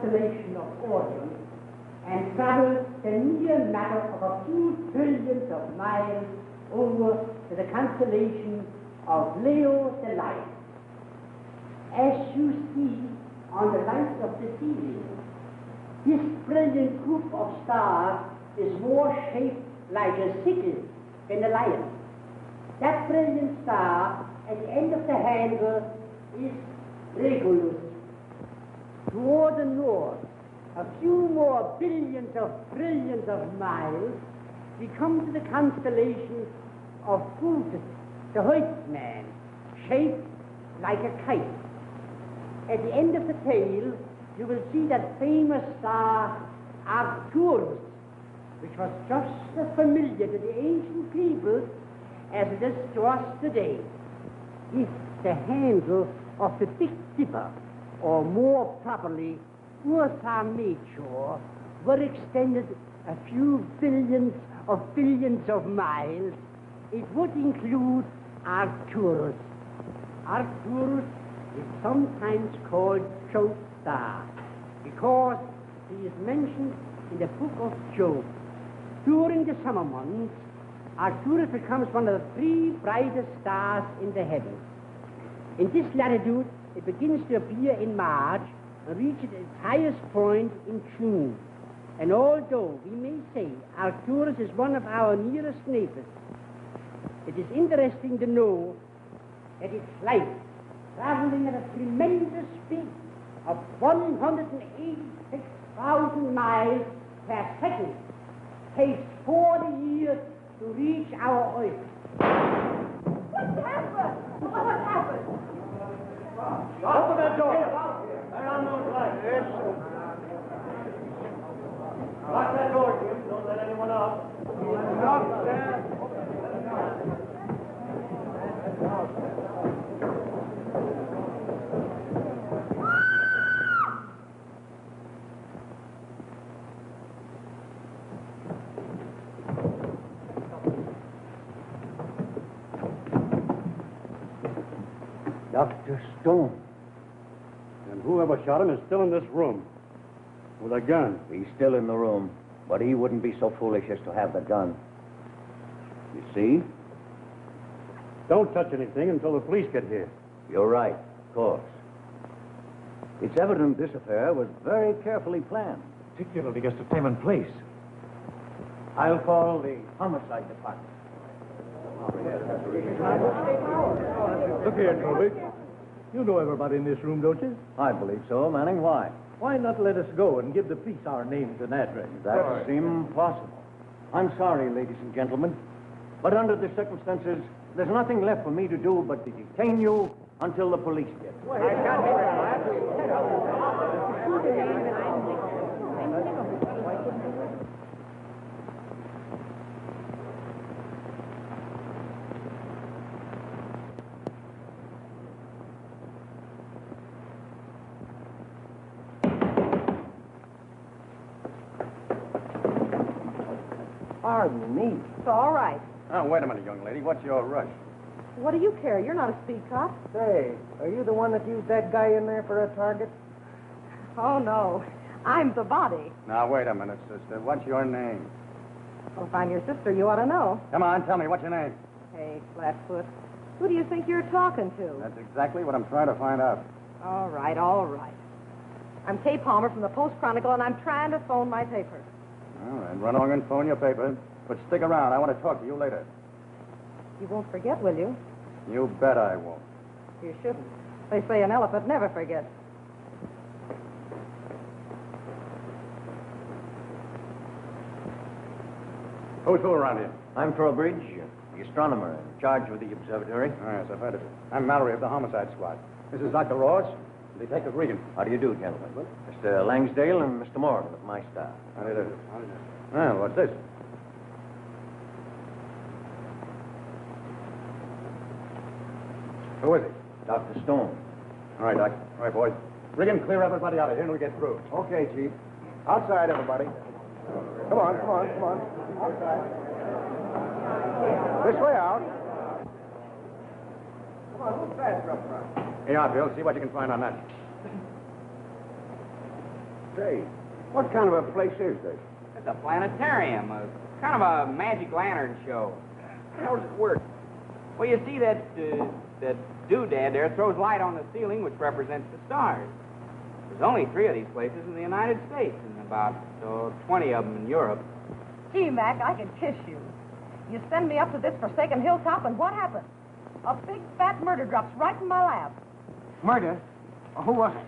constellation of Orion and travels the mere matter of a few trillions of miles over to the constellation of Leo the Lion. As you see on the right of the ceiling, this brilliant group of stars is more shaped like a sickle than a lion. That brilliant star at the end of the handle is Regulus. Toward the north, a few more billions of trillions of miles, we come to the constellation of Plutus, the Huntsman, shaped like a kite. At the end of the tail, you will see that famous star Arcturus, which was just as familiar to the ancient people as it is to us today. It's the handle of the Big Dipper, or more properly, Ursa Major, were extended a few billions of miles. It would include Arcturus. Arcturus is sometimes called Job Star because he is mentioned in the book of Job. During the summer months, Arcturus becomes one of the 3 brightest stars in the heavens. In this latitude, it begins to appear in March and reaches its highest point in June. And although we may say Arcturus is one of our nearest neighbors, it is interesting to know that its light, traveling at a tremendous speed of 186,000 miles per second, takes 40 years to reach our Earth. What happened? What happened? Open that door. Turn on those lights. Yes. Lock that door, Jim. Don't let anyone out. Lock that. Dr. Stone. And whoever shot him is still in this room with a gun. He's still in the room, but he wouldn't be so foolish as to have the gun. You see? Don't touch anything until the police get here. You're right, of course. It's evident this affair was very carefully planned. Particularly as to time and place. I'll call the homicide department. Look here, Toby. You know everybody in this room, don't you? I believe so, Manning. Why? Why not let us go and give the police our names and address? That's impossible. I'm sorry, ladies and gentlemen, but under the circumstances, there's nothing left for me to do but to detain you until the police get here. Pardon me. It's all right. Now, wait a minute, young lady. What's your rush? What do you care? You're not a speed cop. Say, are you the one that used that guy in there for a target? Oh, no. I'm the body. Now, wait a minute, sister. What's your name? Well, if I'm your sister, you ought to know. Come on, tell me. What's your name? Hey, Flatfoot. Who do you think you're talking to? That's exactly what I'm trying to find out. All right, all right. I'm Kay Palmer from the Post-Chronicle, and I'm trying to phone my paper. All right, run along and phone your paper. But stick around. I want to talk to you later. You won't forget, will you? You bet I won't. You shouldn't. They say an elephant never forgets. Who's who around here? I'm Trowbridge, the astronomer in charge of the observatory. Oh, yes, I've heard of it. I'm Mallory of the Homicide Squad. This is Dr. Ross, Detective Regan. How do you do, gentlemen? Mr. Langsdale and Mr. Morgan of my staff. How do you do? Well, what's this? Who is he? Dr. Stone. All right, Doc. All right, boys. Regan, clear everybody out of here and we get through. Okay, Chief. Outside, everybody. Come on, come on, come on. Outside. This way out. Come on, move faster up front. Here you are, Bill. See what you can find on that. Say, what kind of a place is this? It's a planetarium, kind of a magic lantern show. How does it work? Well, you see that doodad there throws light on the ceiling, which represents the stars. There's only 3 of these places in the United States, and about 20 of them in Europe. Gee, Mac, I could kiss you. You send me up to this forsaken hilltop, and what happens? A big fat murder drops right in my lap. Murder? Who was it?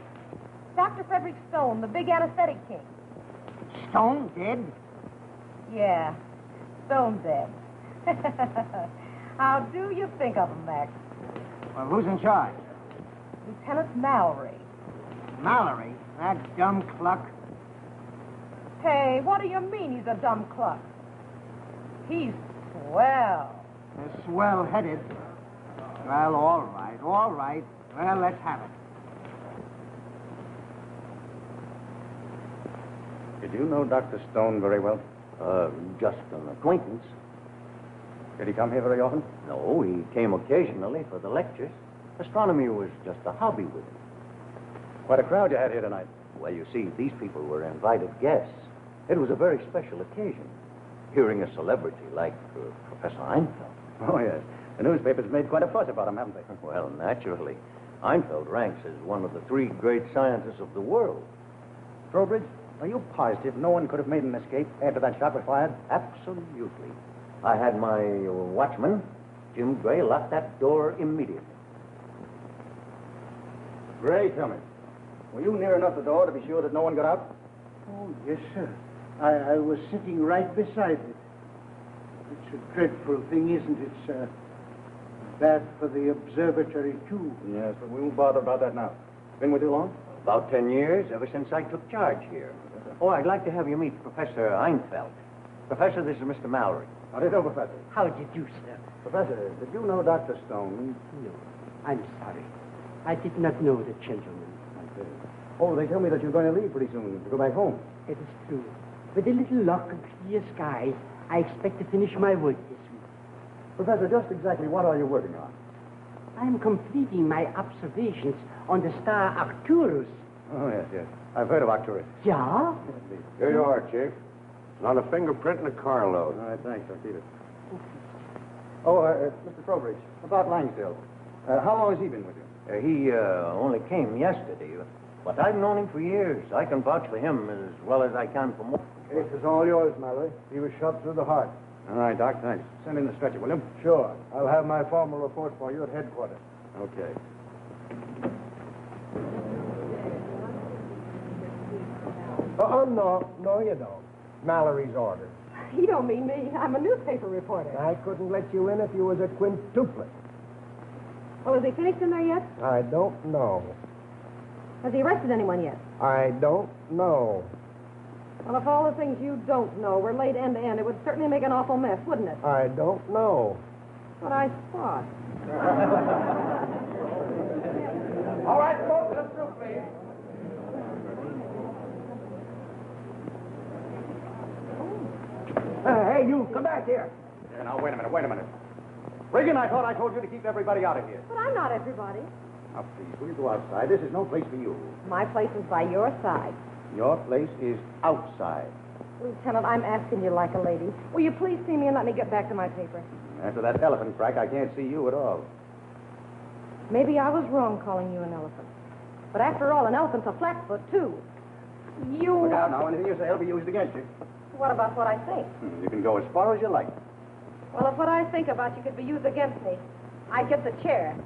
Dr. Frederick Stone, the big anesthetic king. Stone dead? Yeah, Stone dead. How do you think of him, Mac? Well, who's in charge? Lieutenant Mallory. Mallory? That dumb cluck. Hey, what do you mean he's a dumb cluck? He's swell. Swell-headed. Well, all right, all right. Well, let's have it. Did you know Dr. Stone very well? Just an acquaintance. Did he come here very often? No, he came occasionally for the lectures. Astronomy was just a hobby with him. Quite a crowd you had here tonight. Well, you see, these people were invited guests. It was a very special occasion. Hearing a celebrity like Professor Einfeld. Oh, yes. The newspapers made quite a fuss about him, haven't they? Well, naturally. Einfeld ranks as one of the 3 great scientists of the world. Trowbridge, are you positive no one could have made an escape after that shot was fired? Absolutely. I had my watchman, Jim Gray, lock that door immediately. Gray, tell me. Were you near enough the door to be sure that no one got out? Oh, yes, sir. I was sitting right beside it. It's a dreadful thing, isn't it, sir? Bad for the observatory, too. Yes, but we won't bother about that now. Been with you long? About 10 years, ever since I took charge here. Oh, I'd like to have you meet Professor Einfeld. Professor, this is Mr. Mallory. How do you do, Professor? How did you, sir? Professor, did you know Dr. Stone? No, I'm sorry. I did not know the gentleman. Oh, they tell me that you're going to leave pretty soon to go back home. It is true. With a little luck and clear skies, I expect to finish my work this week. Professor, just exactly what are you working on? I'm completing my observations on the star Arcturus. Oh, yes, yes. I've heard of Arcturus. Yeah? Here you are, Chief. Not a fingerprint in a carload. All right, thanks. I'll keep it. Oh, Mr. Trowbridge, about Langsdale. How long has he been with you? He only came yesterday, but I've known him for years. I can vouch for him as well as I can for more. Case is all yours, Mallory. He was shot through the heart. All right, Doc, thanks. Send in the stretcher, will you? Sure. I'll have my formal report for you at headquarters. Okay. No, you don't. Mallory's order. You don't mean me. I'm a newspaper reporter. I couldn't let you in if you was a quintuplet. Well, is he finished in there yet? I don't know. Has he arrested anyone yet? I don't know. Well, if all the things you don't know were laid end to end, it would certainly make an awful mess, wouldn't it? I don't know. But I thought. All right, folks, let's through, please. Hey, you, come back here. Here, now, wait a minute. Regan, I thought I told you to keep everybody out of here. But I'm not everybody. Now, please, will you go outside? This is no place for you. My place is by your side. Your place is outside. Lieutenant, I'm asking you like a lady. Will you please see me and let me get back to my paper? After that elephant crack, I can't see you at all. Maybe I was wrong calling you an elephant. But after all, an elephant's a flatfoot, too. You... Look out now. Anything you say will be used against you. What about what I think? You can go as far as you like. Well, if what I think about you could be used against me, I'd get the chair.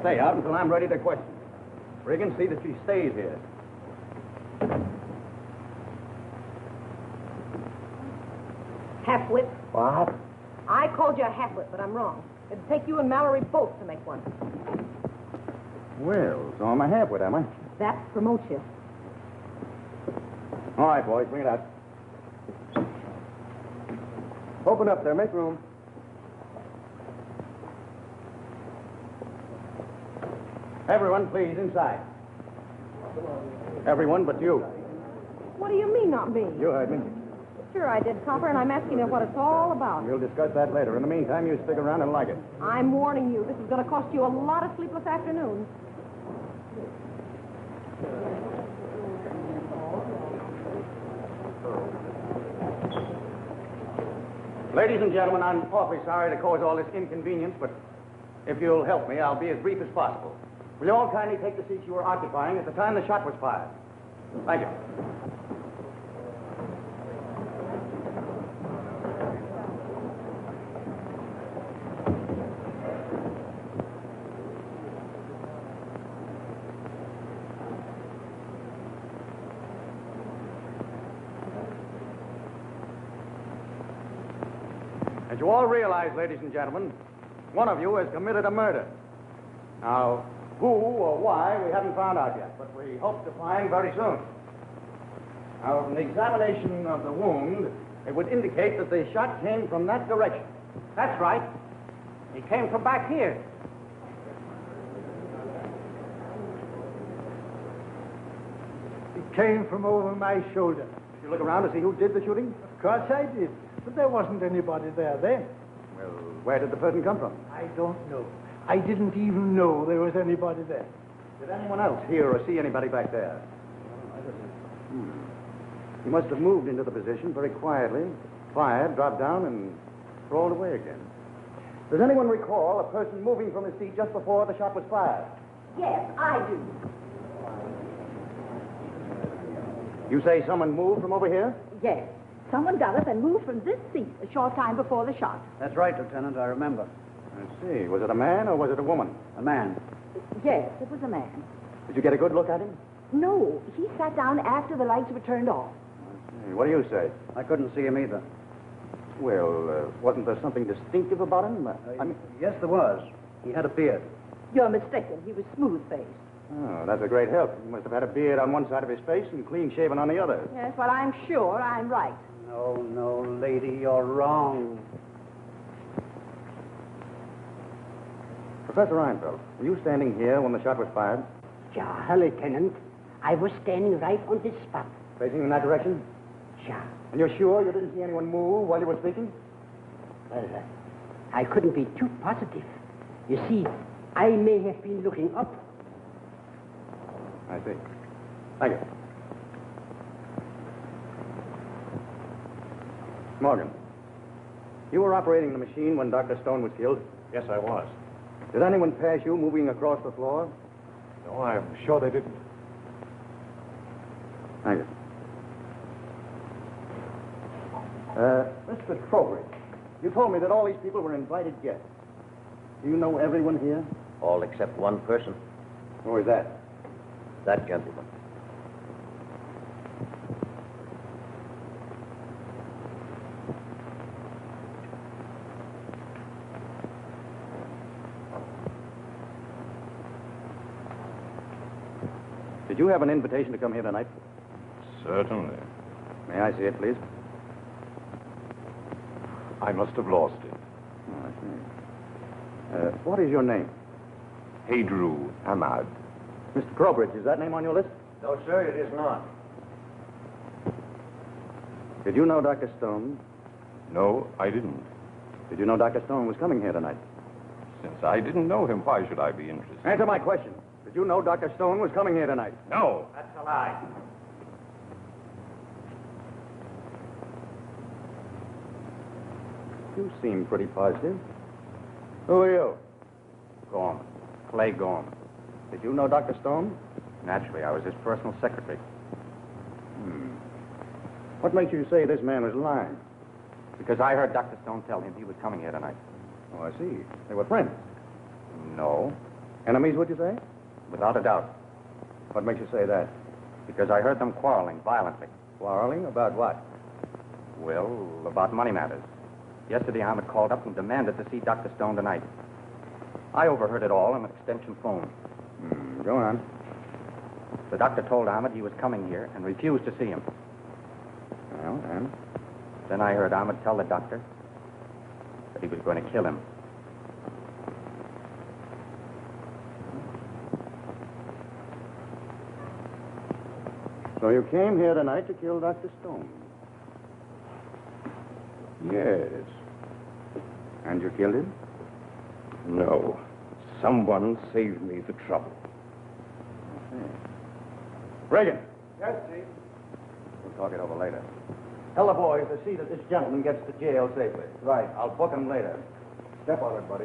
Stay out until I'm ready to question. Regan, see that she stays here. Halfwit. What? I called you a halfwit, but I'm wrong. It'd take you and Mallory both to make one. Well, so I'm a halfwit, am I? That promotes you. All right, boys, bring it out. Open up there. Make room. Everyone, please, inside. Everyone but you. What do you mean, not me? You heard me. Sure I did, Copper, and I'm asking you what it's all about. We'll discuss that later. In the meantime, you stick around and like it. I'm warning you. This is going to cost you a lot of sleepless afternoons. Ladies and gentlemen, I'm awfully sorry to cause all this inconvenience, but if you'll help me, I'll be as brief as possible. Will you all kindly take the seats you were occupying at the time the shot was fired? Thank you. As you all realize, ladies and gentlemen, one of you has committed a murder. Now, who or why, we haven't found out yet, but we hope to find very soon. Now, from the examination of the wound, it would indicate that the shot came from that direction. That's right. It came from back here. It came from over my shoulder. Did you look around to see who did the shooting? Of course I did. But there wasn't anybody there then. Well, where did the person come from? I don't know. I didn't even know there was anybody there. Did anyone else hear or see anybody back there? He must have moved into the position very quietly, fired, dropped down, and crawled away again. Does anyone recall a person moving from his seat just before the shot was fired? Yes, I do. You say someone moved from over here? Yes. Someone got up and moved from this seat a short time before the shot. That's right, Lieutenant. I remember. I see. Was it a man or was it a woman? A man. Yes, it was a man. Did you get a good look at him? No, he sat down after the lights were turned off. I see. What do you say? I couldn't see him either. Well, wasn't there something distinctive about him? I mean... Yes, there was. He had a beard. You're mistaken. He was smooth-faced. Oh, that's a great help. He must have had a beard on one side of his face and clean-shaven on the other. Yes, well, I'm sure I'm right. No, lady, you're wrong. Professor Reinfeld, were you standing here when the shot was fired? Ja, Lieutenant. I was standing right on this spot. Facing in that direction? Ja. And you're sure you didn't see anyone move while you were speaking? Well, I couldn't be too positive. You see, I may have been looking up. I see. Thank you. Morgan, you were operating the machine when Dr. Stone was killed? Yes, I was. Did anyone pass you moving across the floor? No, I'm sure they didn't. Thank you. Mr. Trowbridge, you told me that all these people were invited guests. Do you know everyone here? All except one person. Who is that? That gentleman. Did you have an invitation to come here tonight? Certainly. May I see it, please? I must have lost it. Oh, I see. What is your name? Hedru Ahmad. Mr. Trowbridge, is that name on your list? No, sir, it is not. Did you know Dr. Stone? No, I didn't. Did you know Dr. Stone was coming here tonight? Since I didn't know him, why should I be interested? Answer my question. Did you know Dr. Stone was coming here tonight? No. That's a lie. You seem pretty positive. Who are you? Gorman. Clay Gorman. Did you know Dr. Stone? Naturally, I was his personal secretary. What makes you say this man was lying? Because I heard Dr. Stone tell him he was coming here tonight. Oh, I see. They were friends. No, Enemies, would you say? without a doubt. What makes you say that? Because I heard them quarreling violently. Quarreling? About what? Well, about money matters. Yesterday, Ahmed called up and demanded to see Dr. Stone tonight. I overheard it all on an extension phone. Go on. The doctor told Ahmed he was coming here and refused to see him. Well, and? Then I heard Ahmed tell the doctor that he was going to kill him. So you came here tonight to kill Dr. Stone? Yes. And you killed him? No. Someone saved me the trouble. Reagan. Yes, Chief. We'll talk it over later. Tell the boys to see that this gentleman gets to jail safely. Right. I'll book him later. Step on it, buddy.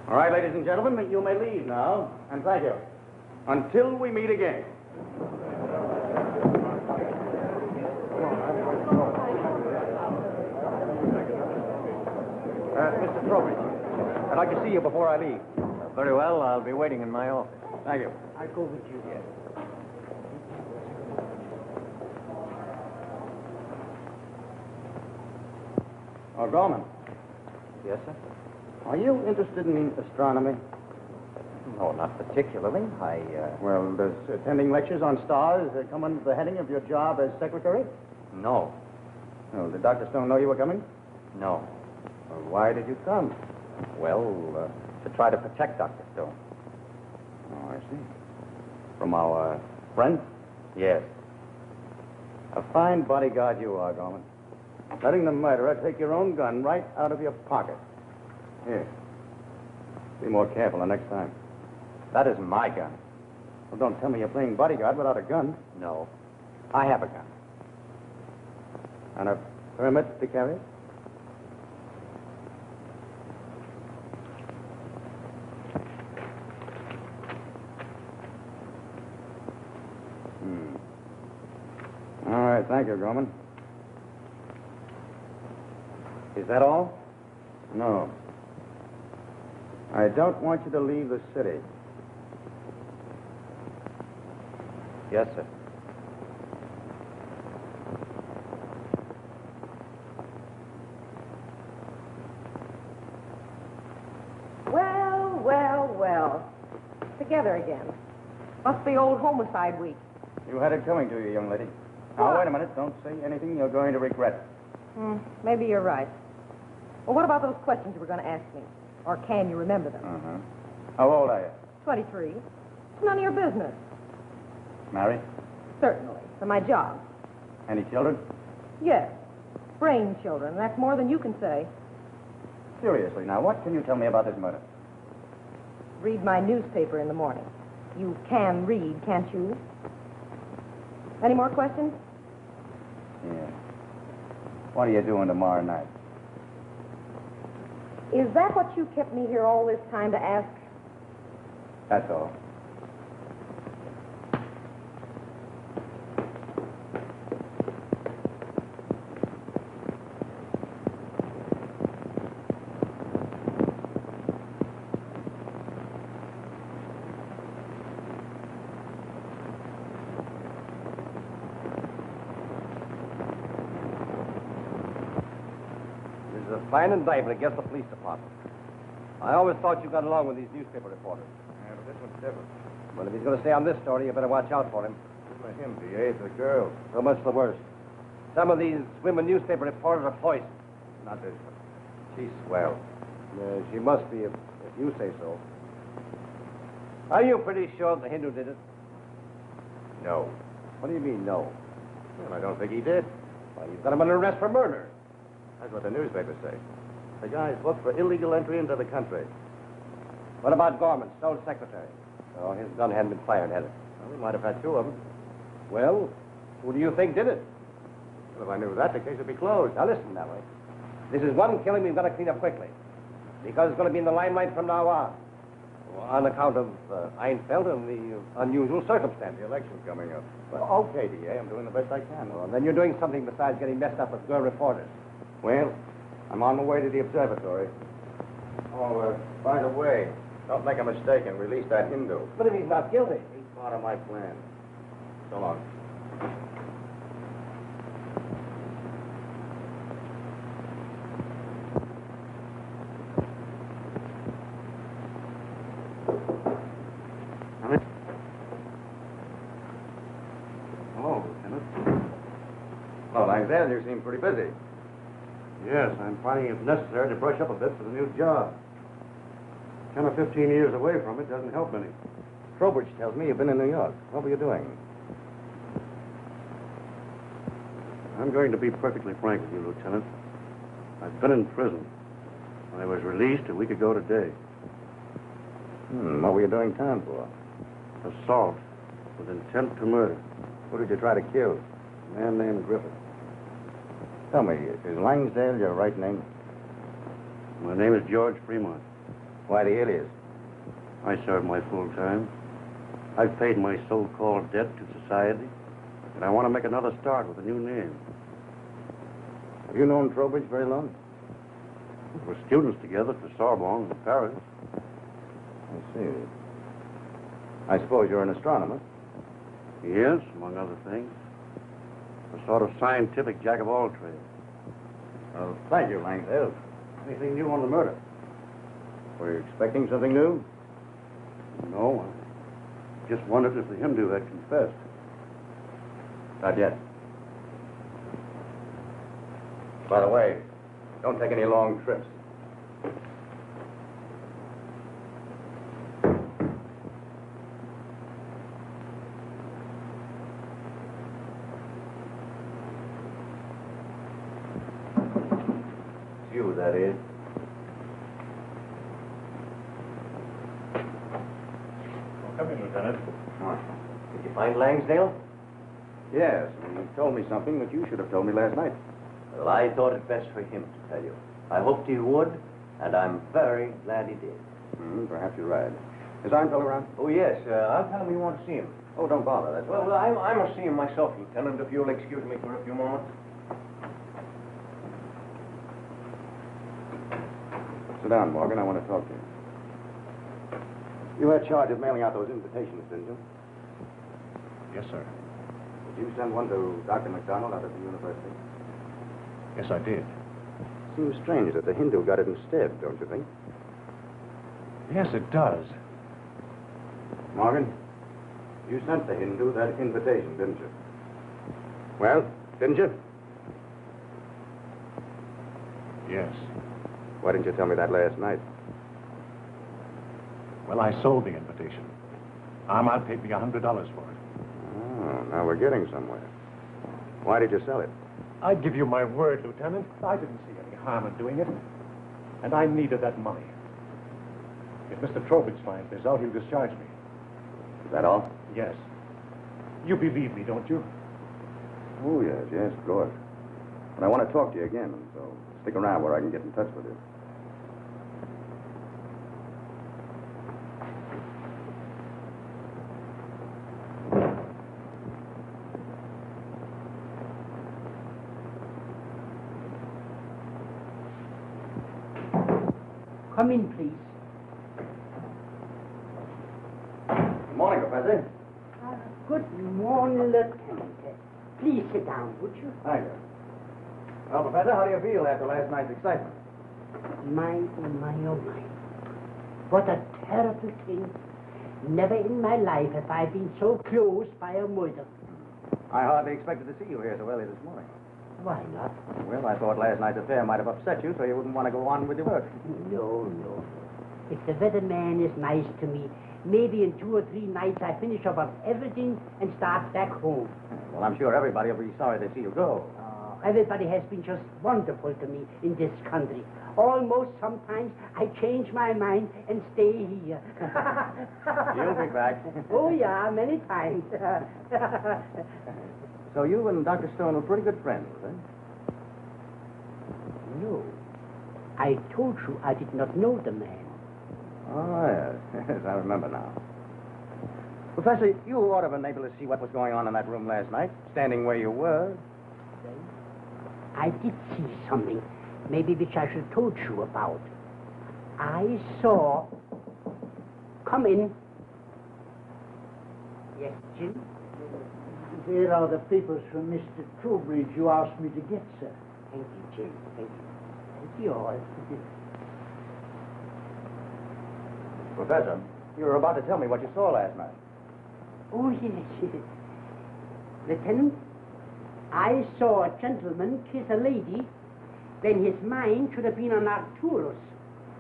All right, ladies and gentlemen, you may leave now, and thank you. Until we meet again. Mr. Trowbridge, I'd like to see you before I leave. Very well. I'll be waiting in my office. Thank you. I'll go with you. Yes. Oh, Gorman, Yes, sir? are you interested in astronomy? No, not particularly. Well, does attending lectures on stars come under the heading of your job as secretary? No. Oh, did Dr. Stone know you were coming? No. Well, why did you come? Well, to try to protect Dr. Stone. Oh, I see. From our friend? Yes. A fine bodyguard you are, Gorman. Letting the murderer take your own gun right out of your pocket. Here. Be more careful the next time. That isn't my gun. Well, don't tell me you're playing bodyguard without a gun. No. I have a gun. And a permit to carry it? All right, thank you, Gorman. Is that all? No. I don't want you to leave the city. Yes, sir. Well, well, well. Together again. Must be old homicide week. You had it coming to you, young lady. Now, wait a minute. Don't say anything you're going to regret. Maybe you're right. Well, what about those questions you were going to ask me? Or can you remember them? Uh-huh. How old are you? 23. It's none of your business. Married? Certainly. For my job. Any children? Yes. Brain children. That's more than you can say. Seriously, now, what can you tell me about this murder? Read my newspaper in the morning. You can read, can't you? Any more questions? Yeah. What are you doing tomorrow night? Is that what you kept me here all this time to ask? That's all. This is a fine indictment against the police department. I always thought you got along with these newspaper reporters. Yeah, but this one's different. Well, if he's going to stay on this story, you better watch out for him. It's not him, D.A. It's a girl. So much the worse. Some of these women newspaper reporters are poison. Not this one. She's swell. She must be if you say so. Are you pretty sure the Hindu did it? No. What do you mean, no? Well, I don't think he did. Well, you've got him under arrest for murder. That's what the newspapers say. The guy's booked for illegal entry into the country. What about Gorman, Stone's secretary? Oh, his gun hadn't been fired, had it? Well, we might have had two of them. Well, who do you think did it? Well, if I knew that, the case would be closed. Now, listen, that way. This is one killing we've got to clean up quickly. Because it's going to be in the limelight from now on. On account of Einfeld and the unusual circumstances. The election's coming up. Well, okay, D.A., I'm doing the best I can. Well, then you're doing something besides getting messed up with girl reporters. Well, I'm on the way to the observatory. Oh, by the way, don't make a mistake and release that Hindu. But if he's not guilty. He's part of my plan. So long. Come in. Hello, Lieutenant. Well, like that, you seem pretty busy. Yes, I'm finding it necessary to brush up a bit for the new job. 10 or 15 years away from it doesn't help any. Trowbridge tells me you've been in New York. What were you doing? I'm going to be perfectly frank with you, Lieutenant. I've been in prison. I was released a week ago today. What were you doing time for? Assault with intent to murder. Who did you try to kill? A man named Griffith. Tell me, is Langsdale your right name? My name is George Fremont. Why the alias? I served my full time. I've paid my so-called debt to society, and I want to make another start with a new name. Have you known Trowbridge very long? We're students together at the Sorbonne in Paris. I see. I suppose you're an astronomer? Yes, among other things. A sort of scientific jack of all trades. Well, thank you, Langsdale. Anything new on the murder? Were you expecting something new? No, I just wondered if the Hindu had confessed. Not yet. By the way, don't take any long trips. It's you, that is. Come in, Lieutenant. Did you find Langsdale? Yes, he told me something that you should have told me last night. Well, I thought it best for him to tell you. I hoped he would, and I'm very glad he did. Perhaps you're right. Is Arnfeld around? Oh, yes. I'll tell him you want to see him. Oh, don't bother. That's Well, I must see him myself, Lieutenant, if you'll excuse me for a few moments. Sit down, Morgan. I want to talk to you. You had charge of mailing out those invitations, didn't you? Yes, sir. Did you send one to Dr. McDonald out at the university? Yes, I did. Seems strange that the Hindu got it instead, don't you think? Yes, it does. Morgan, you sent the Hindu that invitation, didn't you? Well, didn't you? Yes. Why didn't you tell me that last night? Well, I sold the invitation. Ahmad paid me $100 for it. Oh, now we're getting somewhere. Why did you sell it? I give you my word, Lieutenant. I didn't see any harm in doing it. And I needed that money. If Mr. Trowbridge finds this out, he'll discharge me. Is that all? Yes. You believe me, don't you? Oh, yes, of course. But I want to talk to you again, and so stick around where I can get in touch with you. Come in, please. Good morning, Professor. Good morning, Lieutenant. Please sit down, would you? Thank you. Well, Professor, how do you feel after last night's excitement? My, oh my, oh my. What a terrible thing. Never in my life have I been so close by a murder. I hardly expected to see you here so early this morning. Why not? Well, I thought last night's affair might have upset you, so you wouldn't want to go on with your work. No. If the weatherman is nice to me, maybe in 2 or 3 nights I finish up on everything and start back home. Well, I'm sure everybody will be sorry to see you go. Everybody has been just wonderful to me in this country. Almost sometimes I change my mind and stay here. You'll be back. Oh, yeah, many times. So you and Dr. Stone were pretty good friends, eh? No. I told you I did not know the man. Oh, yes. Yes, I remember now. Professor, you ought to have been able to see what was going on in that room last night, standing where you were. I did see something, maybe which I should have told you about. I saw... Come in. Yes, Jim? Here are the papers from Mr. Trowbridge you asked me to get, sir. Thank you, Jim. Thank you. Thank you all. Professor, you were about to tell me what you saw last night. Oh, yes. Lieutenant, I saw a gentleman kiss a lady when his mind should have been on Arcturus.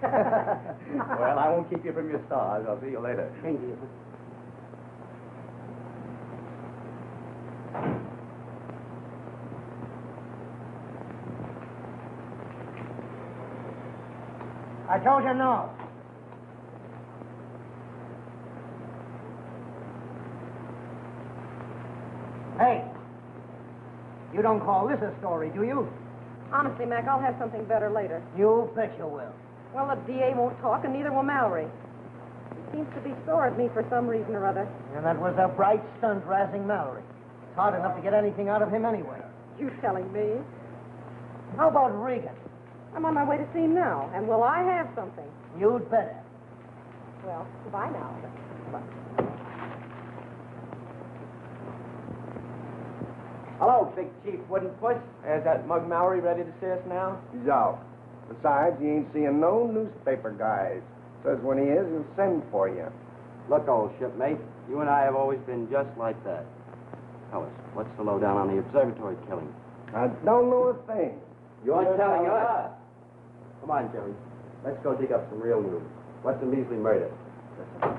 Well, I won't keep you from your stars. I'll see you later. Thank you. I told you no. Hey, You don't call this a story, do you? Honestly, Mac, I'll have something better later. You bet you will. Well, the DA won't talk, and neither will Mallory. He seems to be sore at me for some reason or other. And that was a bright stunt razzing Mallory. It's hard enough to get anything out of him anyway. You telling me? How about Regan? I'm on my way to see him now, and will I have something? You'd better. Well, goodbye now. Hello, Big Chief Wooden Puss. Is that Mug Mallory ready to see us now? He's out. Besides, he ain't seeing no newspaper guys. Says when he is, he'll send for you. Look, old shipmate, you and I have always been just like that. Tell us, what's the lowdown on the observatory killing? I don't know a thing. You're telling us. Come on, Jerry. Let's go dig up some real news. What's a measly murder?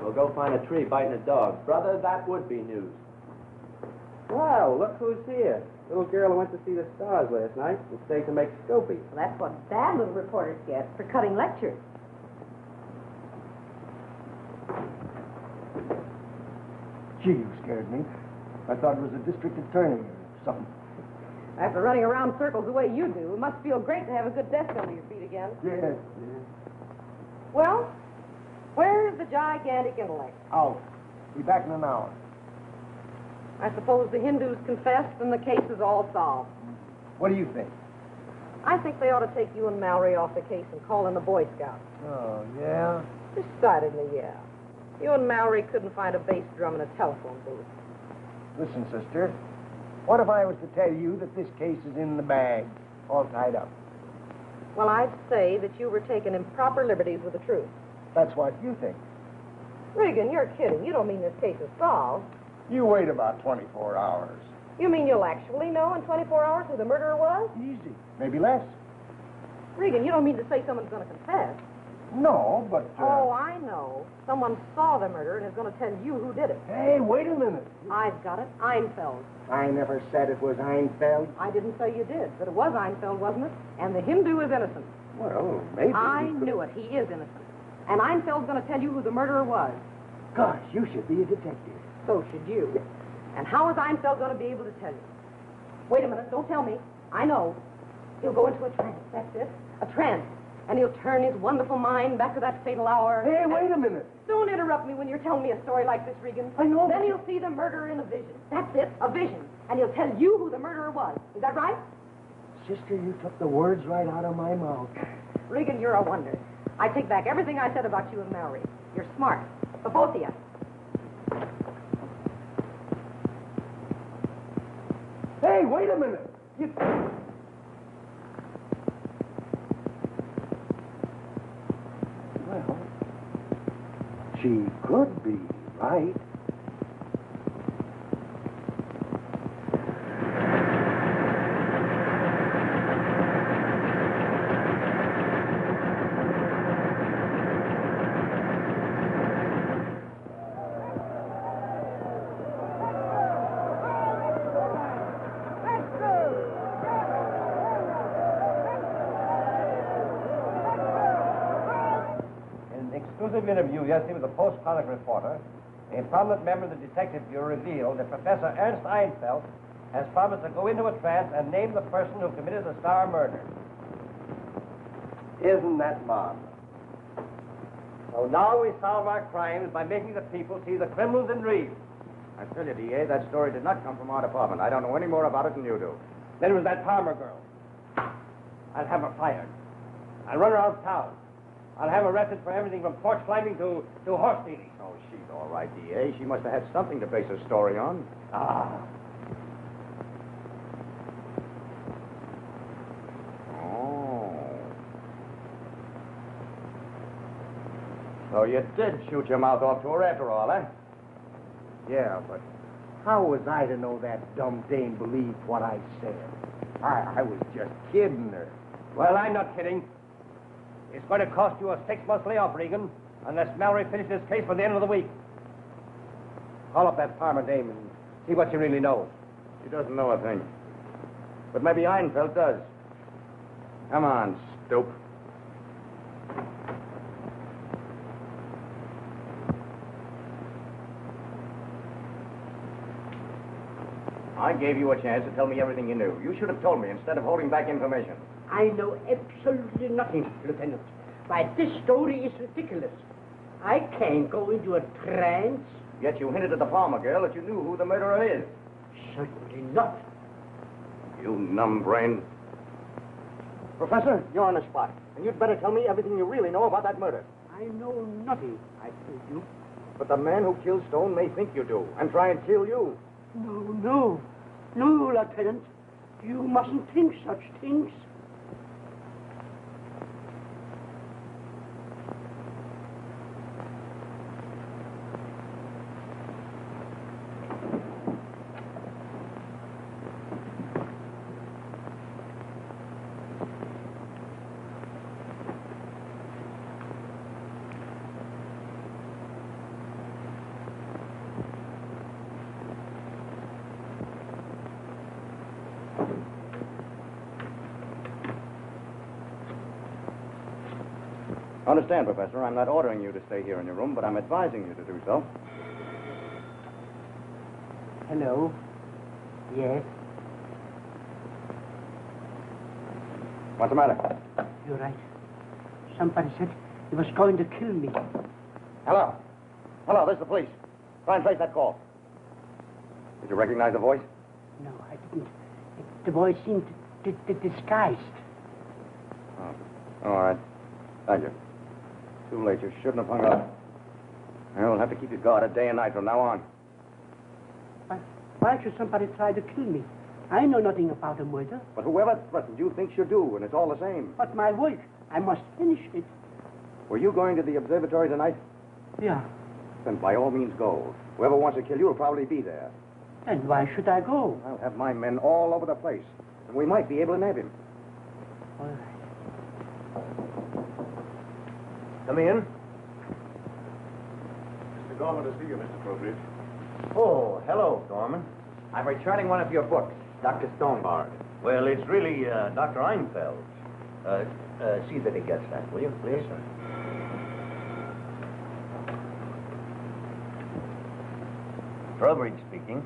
We'll go find a tree biting a dog. Brother, that would be news. Well, look who's here. Little girl who went to see the stars last night and stayed to make Scopy. Well, that's what bad little reporters get for cutting lectures. Gee, you scared me. I thought it was a district attorney or something. After running around circles the way you do, it must feel great to have a good desk under your feet again. Yeah. Well, where's the gigantic intellect? Out. Be back in an hour. I suppose the Hindus confessed and the case is all solved. What do you think? I think they ought to take you and Mallory off the case and call in the Boy Scouts. Oh, yeah? Decidedly, yeah. You and Mallory couldn't find a bass drum in a telephone booth. Listen, sister. What if I was to tell you that this case is in the bag, all tied up? Well, I'd say that you were taking improper liberties with the truth. That's what you think. Regan, you're kidding. You don't mean this case is solved. You wait about 24 hours. You mean you'll actually know in 24 hours who the murderer was? Easy. Maybe less. Regan, you don't mean to say someone's going to confess. No, but... Oh, I know. Someone saw the murder and is going to tell you who did it. Hey, wait a minute. I've got it. Einfeld. I never said it was Einfeld. I didn't say you did, but it was Einfeld, wasn't it? And the Hindu is innocent. Well, maybe... I knew it. He is innocent. And Einfeld's going to tell you who the murderer was. Gosh, you should be a detective. So should you. And how is Einfeld going to be able to tell you? Wait a minute. Don't tell me. I know. He'll go into a trance. That's it. A trance. And he'll turn his wonderful mind back to that fatal hour. Hey, wait a minute. Don't interrupt me when you're telling me a story like this, Regan. I know. Then he'll see the murderer in a vision. That's it. A vision. And he'll tell you who the murderer was. Is that right? Sister, you took the words right out of my mouth. Regan, you're a wonder. I take back everything I said about you and Mallory. You're smart. The both of you. Hey, wait a minute. Well, she could be right. Exclusive interview yesterday with a Post-Chronicle reporter, a prominent member of the Detective Bureau revealed that Professor Ernst Einfeld has promised to go into a trance and name the person who committed the Star murder. Isn't that marvelous? So now we solve our crimes by making the people see the criminals in dreams. I tell you, D.A., that story did not come from our department. I don't know any more about it than you do. Then it was that Palmer girl. I'll have her fired. I'll run her out of town. I'll have her arrested for everything from porch climbing to horse stealing. Oh, she's all right, D.A. She must have had something to base her story on. Ah. Oh. So you did shoot your mouth off to her after all, eh? Yeah, but how was I to know that dumb dame believed what I said? I was just kidding her. Well, I'm not kidding. It's going to cost you a 6-month layoff, Regan, unless Mallory finishes this case by the end of the week. Call up that Palmer dame and see what she really knows. She doesn't know a thing. But maybe Einfeld does. Come on, stoop. I gave you a chance to tell me everything you knew. You should have told me instead of holding back information. I know absolutely nothing, Lieutenant. Why, this story is ridiculous. I can't go into a trance. Yet you hinted at the Palmer girl that you knew who the murderer is. Certainly not. You numb-brain. Professor, you're on the spot. And you'd better tell me everything you really know about that murder. I know nothing, I told you. But the man who killed Stone may think you do and try and kill you. No, Lieutenant. You mustn't think such things. Understand, Professor, I'm not ordering you to stay here in your room, but I'm advising you to do so. Hello? Yes? What's the matter? You're right. Somebody said he was going to kill me. Hello. Hello, this is the police. Try and trace that call. Did you recognize the voice? No, I didn't. The voice seemed disguised. Oh. All right. Thank you. Too late. You shouldn't have hung up. Well, we'll have to keep you guarded day and night from now on. Why should somebody try to kill me? I know nothing about a murder. But whoever threatened you thinks you do, and it's all the same. But my work, I must finish it. Were you going to the observatory tonight? Yeah. Then by all means go. Whoever wants to kill you will probably be there. Then why should I go? I'll have my men all over the place, and we might be able to nab him. All right. Come in. Mr. Gorman to see you, Mr. Trowbridge. Oh, hello, Gorman. I'm returning one of your books, Dr. Stonebard. Well, it's really Dr. Einfeld. See that he gets that, will you, please? Yes, sir. Trowbridge speaking.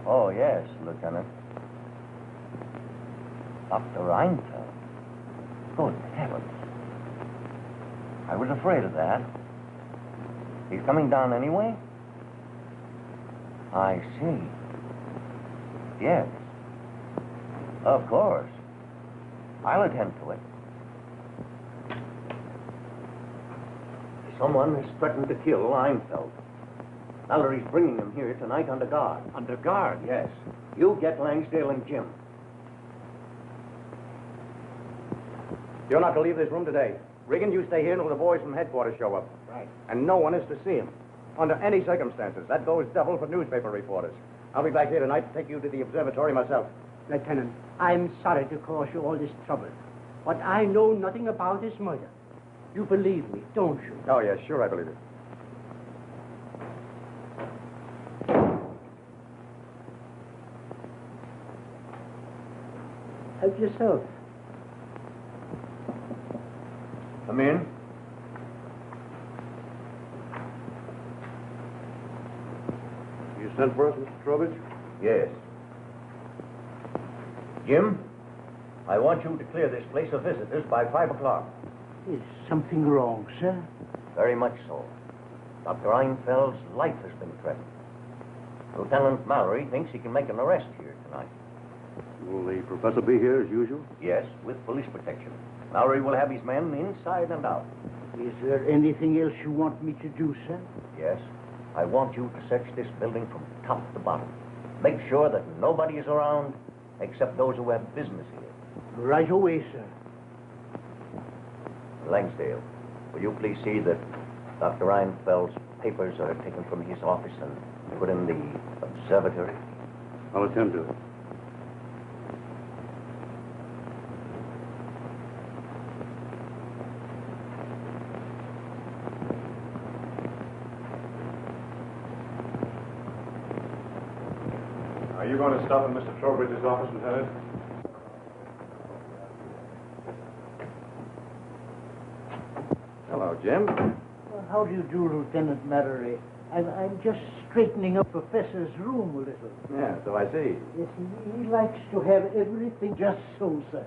Oh, yes, Lieutenant. Dr. Einfeld. Good heavens. I was afraid of that. He's coming down anyway? I see. Yes. Of course. I'll attend to it. Someone has threatened to kill Einfeld. Mallory's bringing him here tonight under guard. Under guard? Yes. You get Langsdale and Jim. You're not to leave this room today. Regan, you stay here until the boys from headquarters show up. Right. And no one is to see him. Under any circumstances. That goes double for newspaper reporters. I'll be back here tonight to take you to the observatory myself. Lieutenant, I'm sorry to cause you all this trouble, but I know nothing about this murder. You believe me, don't you? Oh, yes, sure I believe it. Help yourself. Come in. You sent for us, Mr. Trowbridge? Yes. Jim, I want you to clear this place of visitors by 5 o'clock. Is something wrong, sir? Very much so. Dr. Einfeld's life has been threatened. Lieutenant Mallory thinks he can make an arrest here tonight. Will the professor be here as usual? Yes, with police protection. Mallory will have his men inside and out. Is there anything else you want me to do, sir? Yes, I want you to search this building from top to bottom. Make sure that nobody is around except those who have business here. Right away, sir. Langsdale, will you please see that Dr. Einfeld's papers are taken from his office and put in the observatory? I'll attend to it. Are you going to stop in Mr. Trowbridge's office, Lieutenant? Hello, Jim. Well, how do you do, Lieutenant Mallory? I'm just straightening up Professor's room a little. Yeah, so I see. Yes, he likes to have everything just so, sir.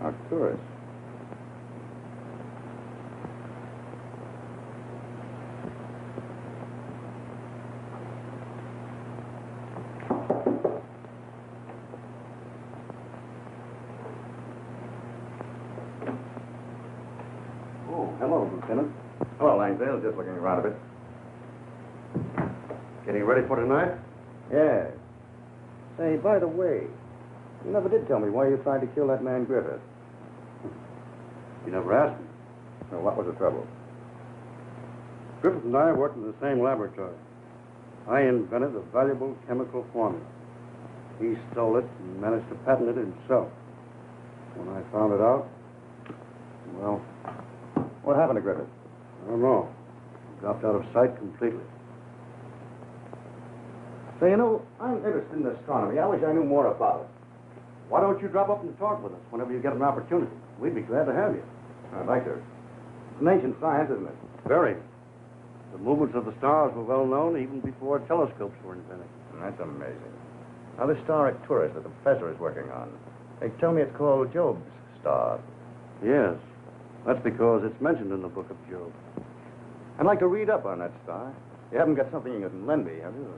Arcturus. Oh, hello, Lieutenant. Hello, Langdale. Just looking around a bit. Getting ready for tonight? Yes. Say, by the way, you never did tell me why you tried to kill that man Griffith. You never asked me. So what was the trouble? Griffith and I worked in the same laboratory. I invented a valuable chemical formula. He stole it and managed to patent it himself. When I found it out, well, what happened to Griffith? I don't know. He dropped out of sight completely. Say, you know, I'm interested in astronomy. I wish I knew more about it. Why don't you drop up and talk with us whenever you get an opportunity? We'd be glad to have you. I'd like to. It's an ancient science, isn't it? Very. The movements of the stars were well known even before telescopes were invented. That's amazing. Now, this star Arcturus that the professor is working on, they tell me it's called Job's star. Yes. That's because it's mentioned in the book of Job. I'd like to read up on that star. You haven't got something you can lend me, have you?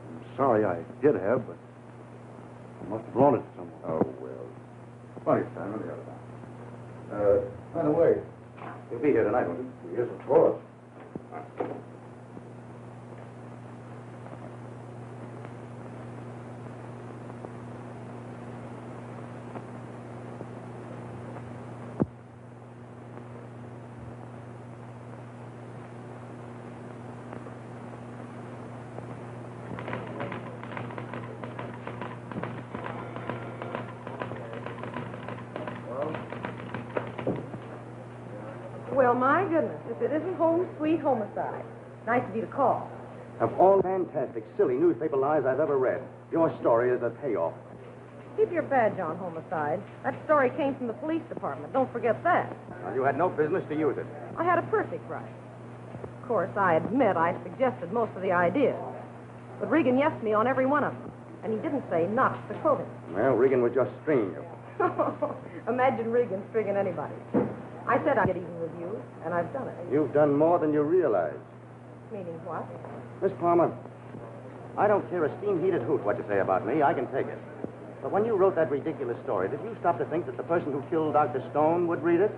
I'm sorry I did have, but I must have loaned it to someone. Oh, well. Plenty of time on the other time. By the way, you'll be here tonight, won't you? Yes, of course. Well, my goodness, if it isn't home sweet homicide. Nice of you to call. Of all fantastic, silly newspaper lies I've ever read, your story is a payoff. Keep your badge on, homicide. That story came from the police department. Don't forget that. Well, you had no business to use it. I had a perfect right. Of course, I admit I suggested most of the ideas. But Regan yesed me on every one of them. And he didn't say not to quote him. Well, Regan was just stringing you. Imagine Regan stringing anybody. I said I'd get even reviews, and I've done it. You've done more than you realize. Meaning what? Miss Palmer, I don't care a steam-heated hoot what you say about me. I can take it. But when you wrote that ridiculous story, did you stop to think that the person who killed Dr. Stone would read it?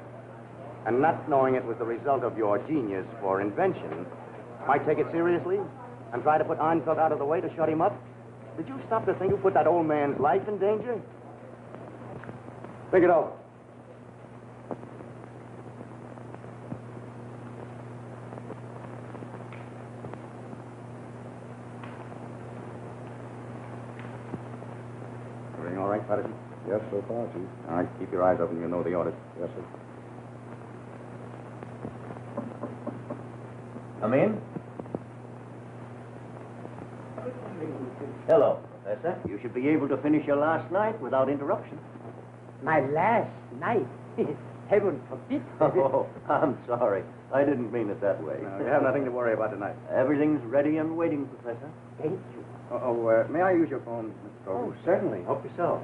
And not knowing it was the result of your genius for invention, might take it seriously and try to put Einfeld out of the way to shut him up? Did you stop to think you put that old man's life in danger? Think it over. Everything all right, Patterson? Yes, so far, Chief. All right, keep your eyes open. You know the orders. Yes, sir. Come in. Hello, Professor. You should be able to finish your last night without interruption. My last night. Heaven forbid. Oh, I'm sorry. I didn't mean it that way. No, you have nothing to worry about tonight. Everything's ready and waiting, Professor. Thank you. May I use your phone, Mr. Torrance? Oh, certainly. Help yourself.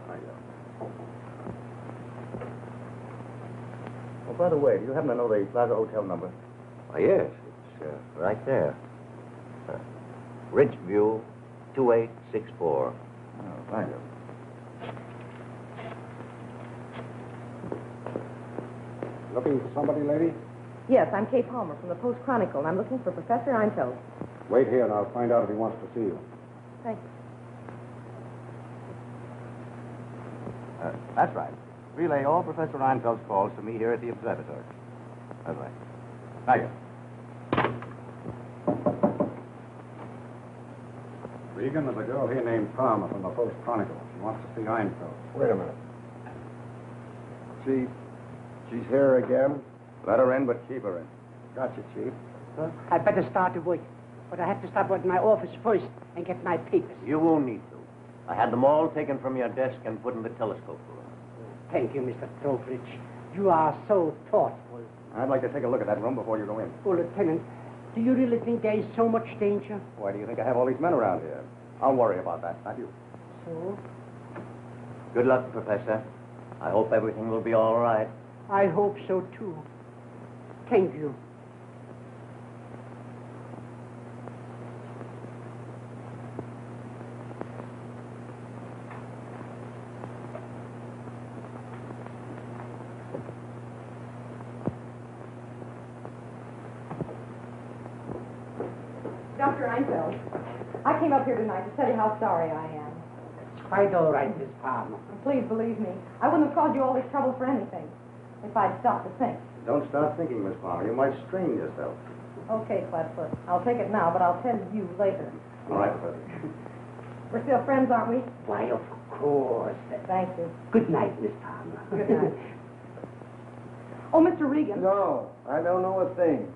Oh, by the way, do you happen to know the Plaza Hotel number? Oh, yes. It's right there. Ridgeview, 2864. Oh, thank you. Looking for somebody, lady? Yes, I'm Kay Palmer from the Post-Chronicle, and I'm looking for Professor Einfeld. Wait here and I'll find out if he wants to see you. Thank you. That's right. Relay all Professor Einfeld's calls to me here at the observatory. That's right. Thank you. Regan, there's a girl here named Palmer from the Post-Chronicle. She wants to see Einfeld. Wait a minute. She's here again? Let her in, but keep her in. Gotcha, Chief. Well, I'd better start to work. But I have to stop at my office first and get my papers. You won't need to. I had them all taken from your desk and put in the telescope room. Thank you, Mr. Trowbridge. You are so thoughtful. I'd like to take a look at that room before you go in. Oh, Lieutenant, do you really think there is so much danger? Why do you think I have all these men around here? I'll worry about that, not you. So? Good luck, Professor. I hope everything will be all right. I hope so, too. Thank you. Dr. Einfeld, I came up here tonight to tell you how sorry I am. It's quite all right, Miss Palmer. And please believe me, I wouldn't have caused you all this trouble for anything if I'd stopped to think. Don't start thinking, Miss Palmer. You might strain yourself. Okay, Flatfoot. I'll take it now, but I'll tell you later. All right, Professor. We're still friends, aren't we? Why, of course. Thank you. Good night, Miss Palmer. Good night. Oh, Mr. Regan. No, I don't know a thing.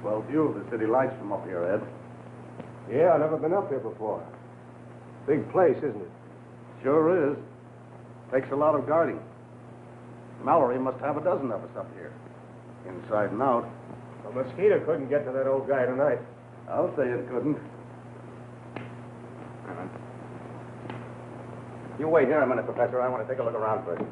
Swell view of the city lights from up here, Ed. Yeah, I've never been up here before. Big place, isn't it? Sure is. Takes a lot of guarding. Mallory must have a dozen of us up here. Inside and out. A mosquito couldn't get to that old guy tonight. I'll say it couldn't. You wait here a minute, Professor. I want to take a look around first.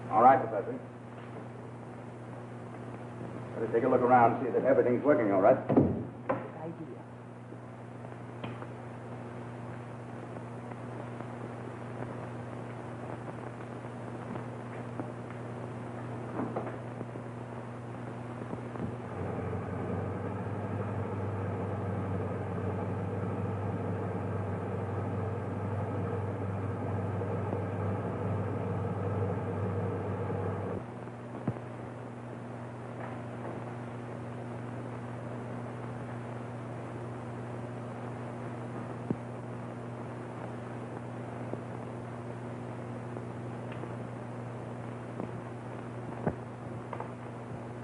All right, Professor. Better take a look around and see that everything's working all right. Good idea.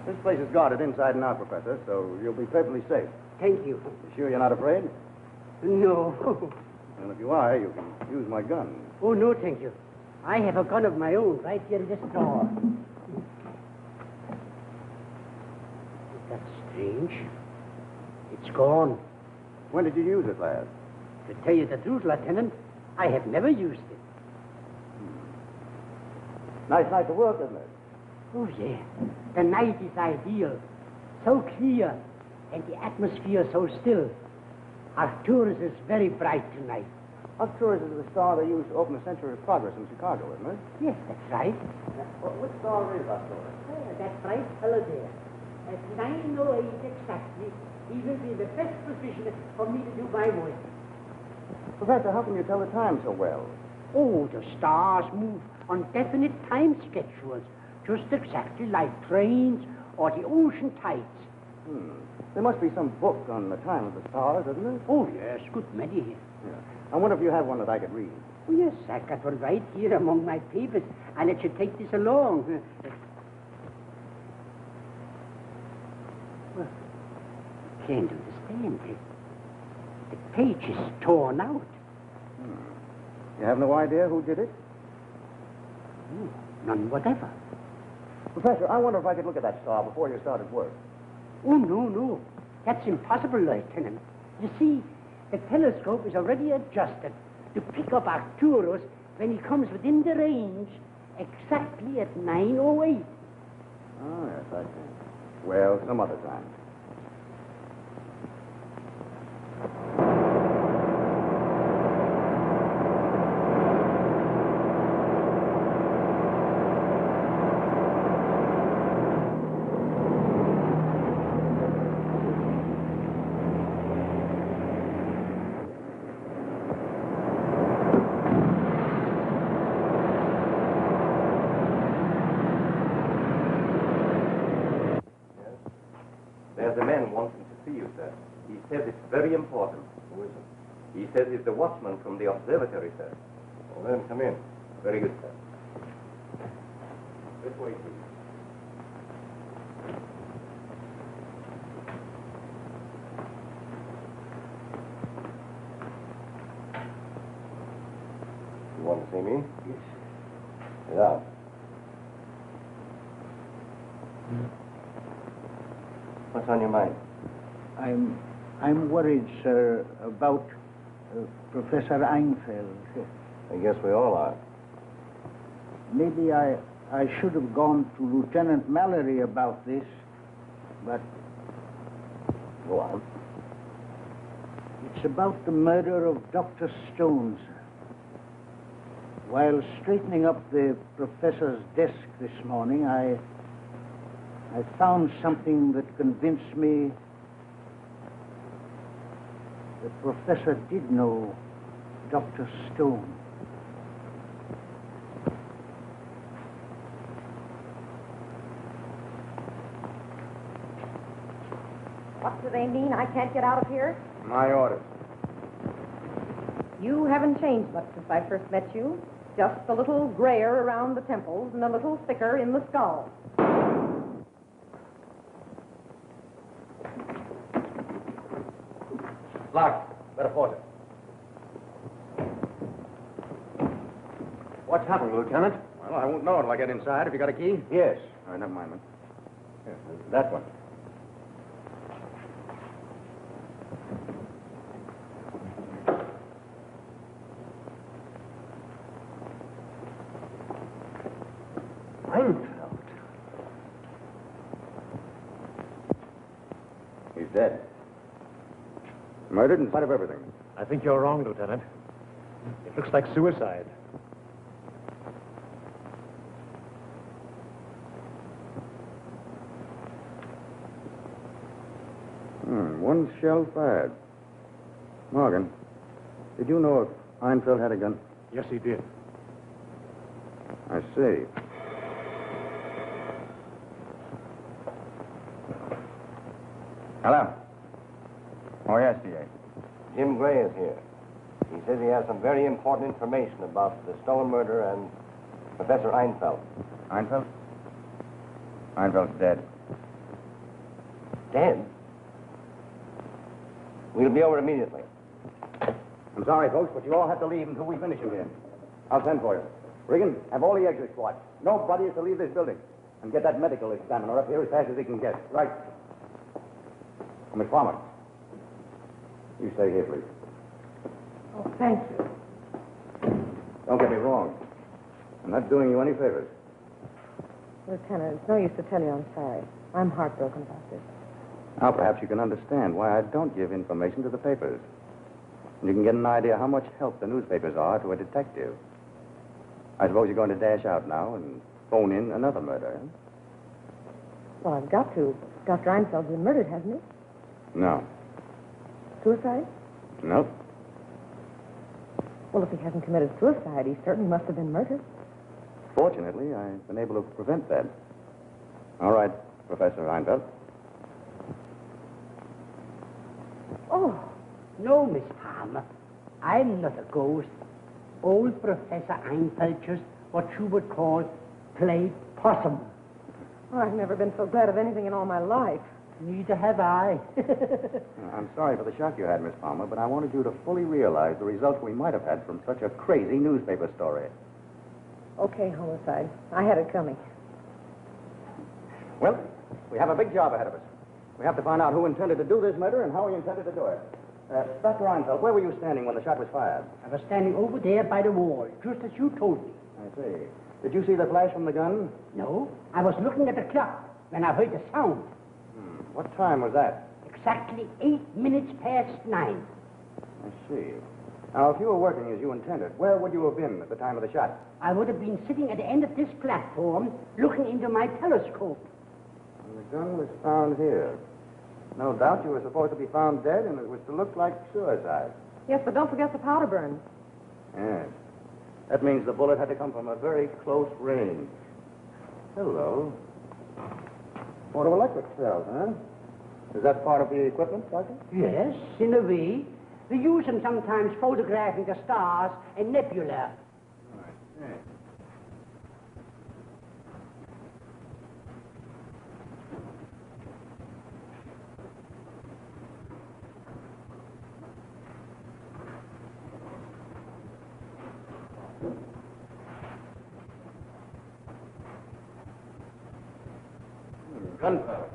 This place is guarded inside and out, Professor, so you'll be perfectly safe. Thank you. You sure you're not afraid? No. Well, if you are, you can use my gun. Oh, no, thank you. I have a gun of my own right here in this drawer. That's strange. It's gone. When did you use it last? To tell you the truth, Lieutenant, I have never used it. Nice night to work, isn't it? Oh, yeah. The night is ideal. So clear, and the atmosphere so still. Arcturus is very bright tonight. Arcturus is the star they used to open the Century of Progress in Chicago, isn't it? Yes, that's right. Which star is Arcturus? That bright fellow there. At 9:08 exactly, he will be in the best position for me to do my work. Professor, how can you tell the time so well? Oh, the stars move on definite time schedules, just exactly like trains or the ocean tides. There must be some book on the time of the stars, isn't there? Oh, yes, good many. Yeah. I wonder if you have one that I could read. Oh, yes, I got one right here among my papers. I'll let you take this along. Well, I can't understand it. The page is torn out. You have no idea who did it? No, none whatever. Professor, I wonder if I could look at that star before you started work. Oh, no. That's impossible, Lieutenant. You see, the telescope is already adjusted to pick up Arcturus when he comes within the range exactly at 9:08. Oh, yes, I see. Well, some other time. There's a man wanting to see you, sir. He says it's very important. Who is it? He says he's the watchman from the observatory, sir. Well, let him come in. Very good, sir. This way, please. You want to see me? Yes. Sit down. What's on your mind? I'm worried, sir, about Professor Einfeld. I guess we all are. Maybe I should have gone to Lieutenant Mallory about this, but Go on. it's about the murder of Dr. Stone, sir. While straightening up the professor's desk this morning, I found something that convinced me the professor did know Dr. Stone. What do they mean? I can't get out of here? My orders. You haven't changed much since I first met you. Just a little grayer around the temples and a little thicker in the skull. Locked. Better force it. What's happened, Lieutenant? Well, I won't know until I get inside. Have you got a key? Yes. All right, never mind, man. Yes, that one. Einfeld. He's dead. Murdered in spite of everything. I think you're wrong, Lieutenant. It looks like suicide. One shell fired. Morgan, did you know if Einfeld had a gun? Yes, he did. I see. Hello. Oh, yes, D.A. Jim Gray is here. He says he has some very important information about the Stone murder and Professor Einfeld. Einfeld? Einfeld's dead. Dan? We'll be over immediately. I'm sorry, folks, but you all have to leave until we finish him here. I'll send for you. Regan, have all the exits watched. Nobody is to leave this building. And get that medical examiner up here as fast as he can get. Right. Miss Palmer, you stay here, please. Oh, thank you. Don't get me wrong. I'm not doing you any favors. Lieutenant, it's no use to tell you I'm sorry. I'm heartbroken about this. Now, perhaps you can understand why I don't give information to the papers. And you can get an idea how much help the newspapers are to a detective. I suppose you're going to dash out now and phone in another murder, eh? Well, I've got to. Dr. Einfeld's been murdered, hasn't he? No. Suicide? Nope. Well, if he hasn't committed suicide, he certainly must have been murdered. Fortunately, I've been able to prevent that. All right, Professor Einfeld. Oh, no, Miss Palmer. I'm not a ghost. Old Professor Einfeld just what you would call played possum. Oh, I've never been so glad of anything in all my life. Neither have I. I'm sorry for the shock you had, Miss Palmer, but I wanted you to fully realize the results we might have had from such a crazy newspaper story. Okay, homicide. I had it coming. Well, we have a big job ahead of us. We have to find out who intended to do this murder and how he intended to do it. Dr. Einfeld, where were you standing when the shot was fired? I was standing over there by the wall, just as you told me. I see. Did you see the flash from the gun? No, I was looking at the clock when I heard the sound. What time was that? Exactly 8 minutes past 9. I see. Now, if you were working as you intended, where would you have been at the time of the shot? I would have been sitting at the end of this platform, looking into my telescope. And the gun was found here. No doubt you were supposed to be found dead, and it was to look like suicide. Yes, but don't forget the powder burn. Yes. That means the bullet had to come from a very close range. Hello. Photoelectric cells, huh? Is that part of the equipment, Doctor? Yes, in a way. We use them sometimes photographing the stars and nebula. Right. Yes. Gunpowder.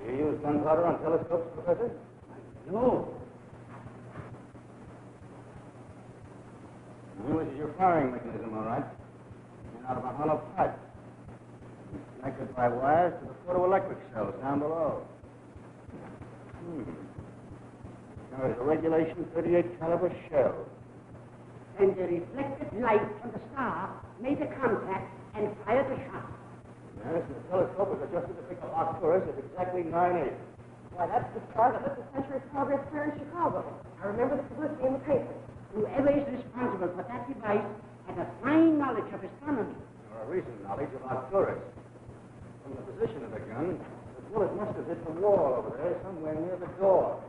Do you use gunpowder on telescopes, Professor? No. Well, this is your firing mechanism, all right. Made out of a hollow pipe. Connected by wires to the photoelectric cells down below. Now, it's a regulation .38 caliber shell. And the reflected light from the star made the contact and fired the shot. Yes, and the telescope was adjusted to pick up Arcturus at exactly 9/8. Why, that's the start of the Century Progress Fair in Chicago. I remember the publicity in the paper. Whoever is responsible for that device had a fine knowledge of astronomy. Or a recent knowledge of Arcturus. From the position of the gun, the bullet must have hit the wall over there, somewhere near the door.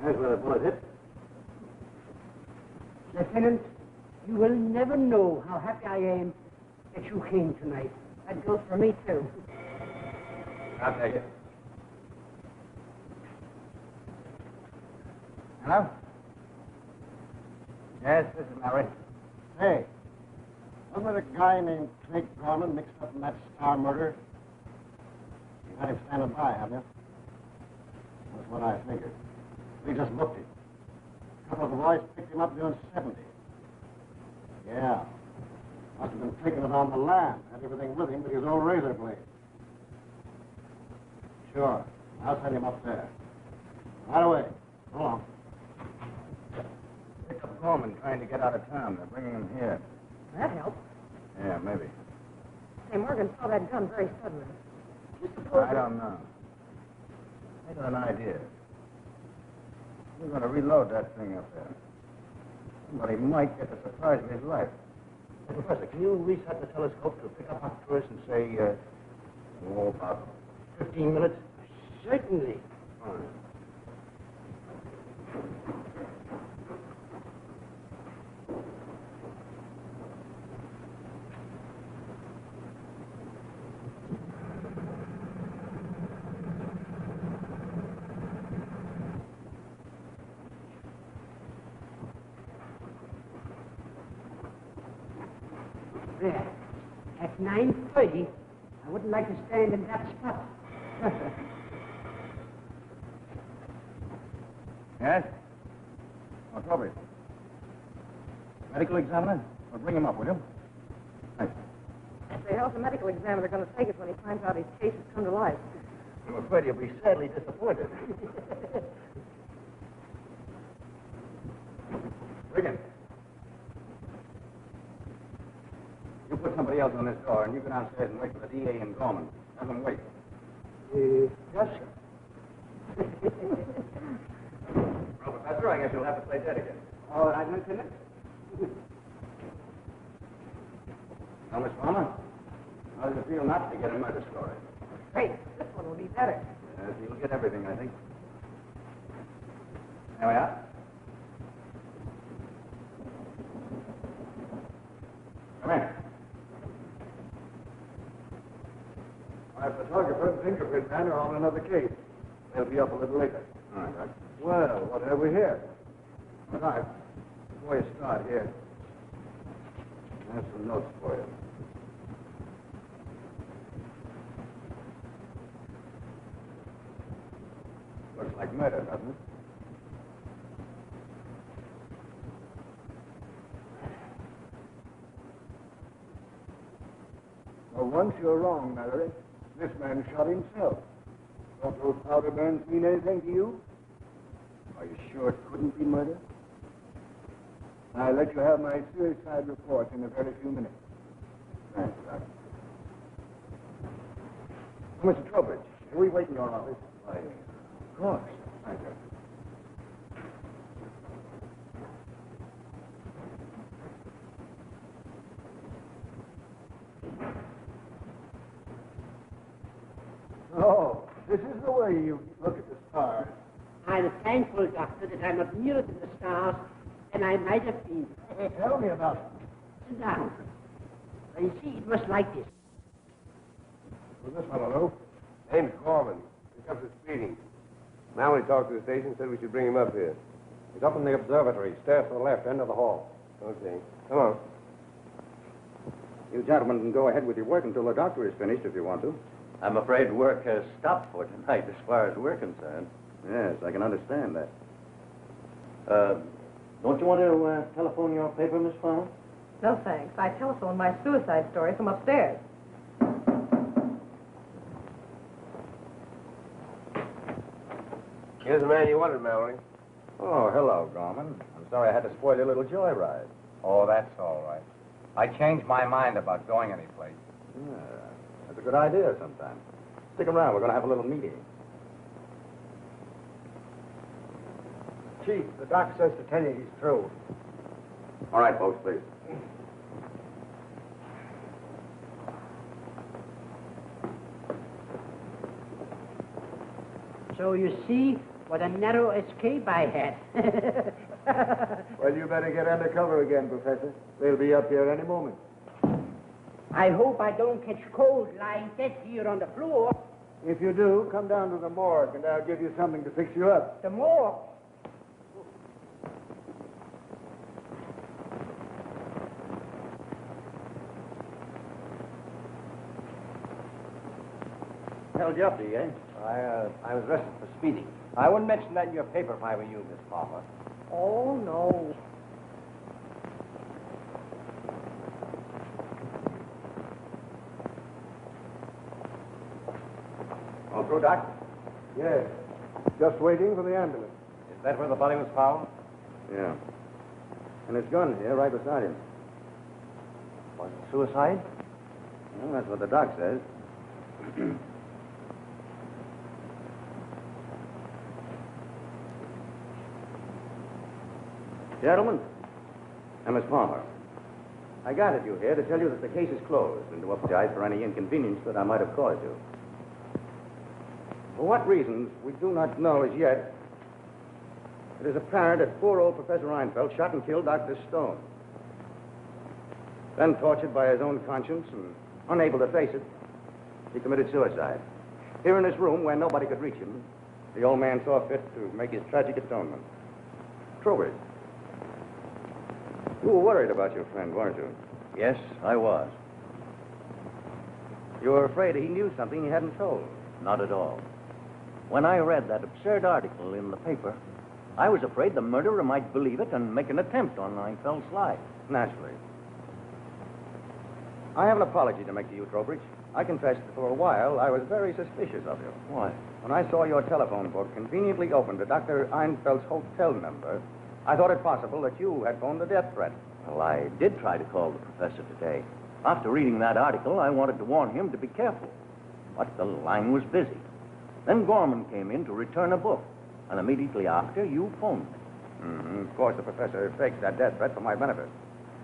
There's where the bullet hit. Lieutenant, you will never know how happy I am that you came tonight. That goes for me, too. I'll take it. Hello? Yes, this is Mary. Hey, wasn't it a guy named Craig Gorman mixed up in that star murder? You had him standing by, haven't you? That's what I figured. We just booked him. A couple of the boys picked him up doing 70. Yeah. Must have been taking it on the land. Had everything with him but his old razor blade. Sure. I'll send him up there. Right away. So long. Pick up Gorman trying to get out of town. They're bringing him here. That helps. Yeah, maybe. Say, Morgan saw that gun very suddenly. You suppose... I don't know. I got an idea. We're going to reload that thing up there. Somebody might get the surprise of his life. Hey, Professor, can you reset the telescope to pick up Arcturus and say, about 15 minutes? Certainly. All right. There. At 9:30, I wouldn't like to stand in that spot. Yes? Oh, Toby. Medical examiner? Well, bring him up, will you? Thanks. Say, how's the medical examiner going to take it when he finds out his case has come to life? I'm afraid you'll be sadly disappointed. Riggin. You put somebody else on this door, and you go downstairs and wait for the DA and Gorman. Have them wait. Yes, sir. Well, Professor, I guess you'll have to play dead again. All right, Lieutenant. Now, Miss Palmer, how does it feel not to get a murder story? Great. This one will be better. Yes, you'll get everything, I think. There we are. Come in. My photographer and fingerprint man are on another case. They'll be up a little later. All right, Doc. Well, what have we here? All right. Before you start here, I have some notes for you. Looks like murder, doesn't it? Well, once you're wrong, Mallory. This man shot himself. Don't those powder burns mean anything to you? Are you sure it couldn't be murder? I'll let you have my suicide report in a very few minutes. Thanks, Doc. Mr. Trowbridge, can we wait in your office? Why, Of course. thank you. Oh, this is the way you look at the stars. I'm thankful, Doctor, that I'm not nearer to the stars than I might have been. Tell me about it. Sit down. Now, you see, it was like this. Who's this fellow, Lou? Name's Gorman. He comes to speeding. Now we talked to the station, said we should bring him up here. He's up in the observatory, stairs to the left, end of the hall. Okay. Come on. You gentlemen can go ahead with your work until the doctor is finished if you want to. I'm afraid work has stopped for tonight as far as we're concerned. Yes, I can understand that. Don't you want to telephone your paper, Miss Palmer? No, thanks. I telephoned my suicide story from upstairs. Here's the man you wanted, Mallory. Oh, hello, Gorman. I'm sorry I had to spoil your little joyride. Oh, that's all right. I changed my mind about going anyplace. Yeah, that's a good idea sometimes. Stick around. We're going to have a little meeting. Chief, the doc says to tell you he's through. All right, folks, please. So you see what a narrow escape I had. Well, you better get under cover again, Professor. They'll be up here any moment. I hope I don't catch cold lying dead here on the floor. If you do, come down to the morgue, and I'll give you something to fix you up. The morgue. Held you up, D.A.? I was arrested for speeding. I wouldn't mention that in your paper if I were you, Miss Palmer. Oh, no. All through, Doc? Yes. Just waiting for the ambulance. Is that where the body was found? Yeah. And his gun here, right beside him. Was it suicide? Well, that's what the doc says. Gentlemen, and Miss Palmer, I gathered you here to tell you that the case is closed and to apologize for any inconvenience that I might have caused you. For what reasons, we do not know as yet. It is apparent that poor old Professor Reinfeldt shot and killed Dr. Stone. Then, tortured by his own conscience and unable to face it, he committed suicide. Here in this room, where nobody could reach him, the old man saw fit to make his tragic atonement. Trowbridge, you were worried about your friend, weren't you? Yes, I was. You were afraid he knew something he hadn't told. Not at all. When I read that absurd article in the paper, I was afraid the murderer might believe it and make an attempt on Reinfeldt's life. Naturally. I have an apology to make to you, Trowbridge. I confess that for a while I was very suspicious of you. Why? When I saw your telephone book conveniently open to Dr. Einfeldt's hotel number, I thought it possible that you had phoned a death threat. Well, I did try to call the professor today. After reading that article, I wanted to warn him to be careful. But the line was busy. Then Gorman came in to return a book. And immediately after, you phoned me. Mm-hmm. Of course, the professor faked that death threat for my benefit.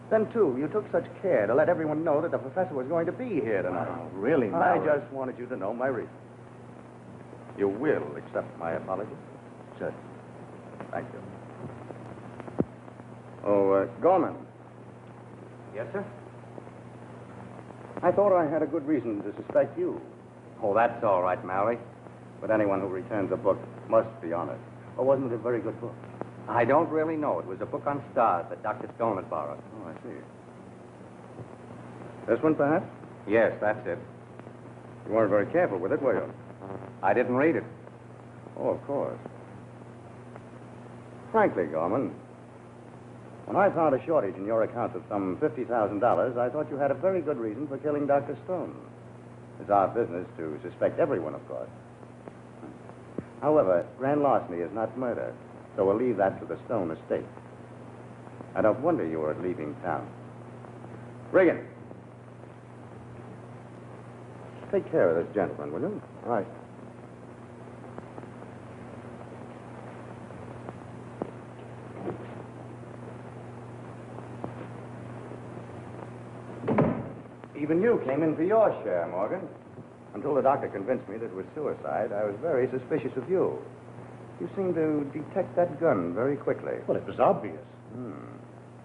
Then, too, you took such care to let everyone know that the professor was going to be here tonight. Oh, really, I Mallory? just wanted you to know my reason. You will accept my apology? Sir. Thank you. Oh, Gorman. Yes, sir? I thought I had a good reason to suspect you. Oh, that's all right, Mallory. But anyone who returns a book must be honest. Or wasn't it a very good book? I don't really know. It was a book on stars that Dr. Stone had borrowed. Oh, I see. This one, perhaps? Yes, that's it. You weren't very careful with it, were you? I didn't read it. Oh, of course. Frankly, Gorman, when I found a shortage in your account of some $50,000, I thought you had a very good reason for killing Dr. Stone. It's our business to suspect everyone, of course. However, grand larceny is not murder, so we'll leave that to the Stone estate. I don't wonder you were leaving town. Regan, take care of this gentleman, will you? Right. Even you came in for your share, Morgan. Until the doctor convinced me that it was suicide, I was very suspicious of you. You seemed to detect that gun very quickly. Well, it was obvious.